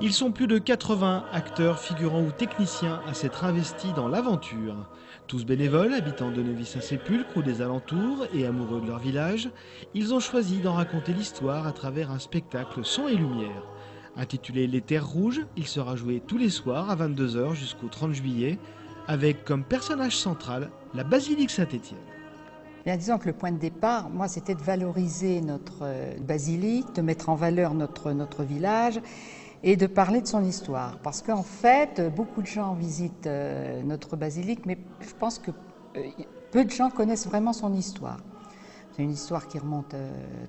Ils sont plus de 80 acteurs, figurants ou techniciens à s'être investis dans l'aventure. Tous bénévoles, habitants de Neuvy-Saint-Sépulcre ou des alentours et amoureux de leur village, ils ont choisi d'en raconter l'histoire à travers un spectacle son et lumière. Intitulé Les Terres Rouges, il sera joué tous les soirs à 22 h jusqu'au 30 juillet, avec comme personnage central la basilique Saint-Étienne. Bien, disons que le point de départ, moi, c'était de valoriser notre basilique, de mettre en valeur notre village et de parler de son histoire. Parce qu'en fait, beaucoup de gens visitent notre basilique, mais je pense que peu de gens connaissent vraiment son histoire. C'est une histoire qui remonte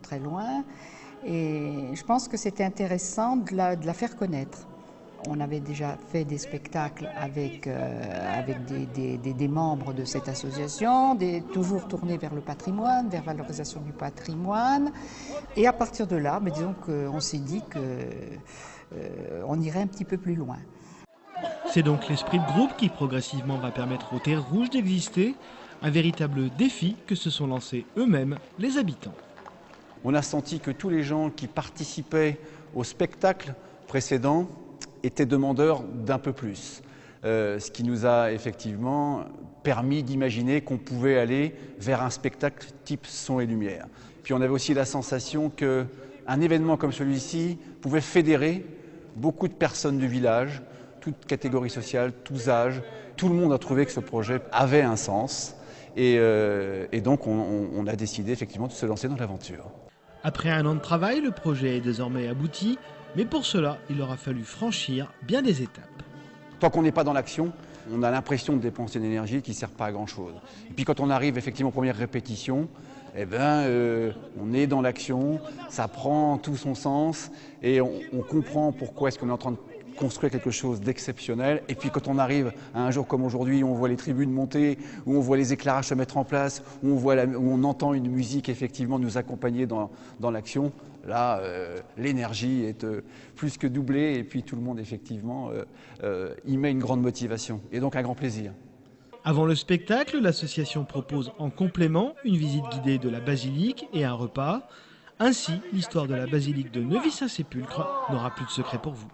très loin et je pense que c'était intéressant de la faire connaître. On avait déjà fait des spectacles avec des membres de cette association, toujours tournés vers le patrimoine, vers la valorisation du patrimoine. Et à partir de là, disons qu'on s'est dit qu'on irait un petit peu plus loin. C'est donc l'esprit de groupe qui progressivement va permettre aux Terres Rouges d'exister, un véritable défi que se sont lancés eux-mêmes les habitants. On a senti que tous les gens qui participaient au spectacle précédent étaient demandeurs d'un peu plus, ce qui nous a effectivement permis d'imaginer qu'on pouvait aller vers un spectacle type son et lumière. Puis on avait aussi la sensation qu'un événement comme celui-ci pouvait fédérer beaucoup de personnes du village, toutes catégories sociales, tous âges. Tout le monde a trouvé que ce projet avait un sens et donc on a décidé effectivement de se lancer dans l'aventure. Après un an de travail, le projet est désormais abouti. Mais pour cela, il aura fallu franchir bien des étapes. Tant qu'on n'est pas dans l'action, on a l'impression de dépenser une énergie qui ne sert pas à grand-chose. Et puis quand on arrive effectivement aux premières répétitions, on est dans l'action, ça prend tout son sens et on comprend pourquoi est-ce qu'on est en train de construire quelque chose d'exceptionnel. Et puis quand on arrive à un jour comme aujourd'hui, où on voit les tribunes monter, où on voit les éclairages se mettre en place, où on entend une musique effectivement nous accompagner dans l'action, là, l'énergie est plus que doublée et puis tout le monde effectivement y met une grande motivation et donc un grand plaisir. Avant le spectacle, l'association propose en complément une visite guidée de la basilique et un repas. Ainsi, l'histoire de la basilique de Neuvy-Saint-Sépulcre n'aura plus de secret pour vous.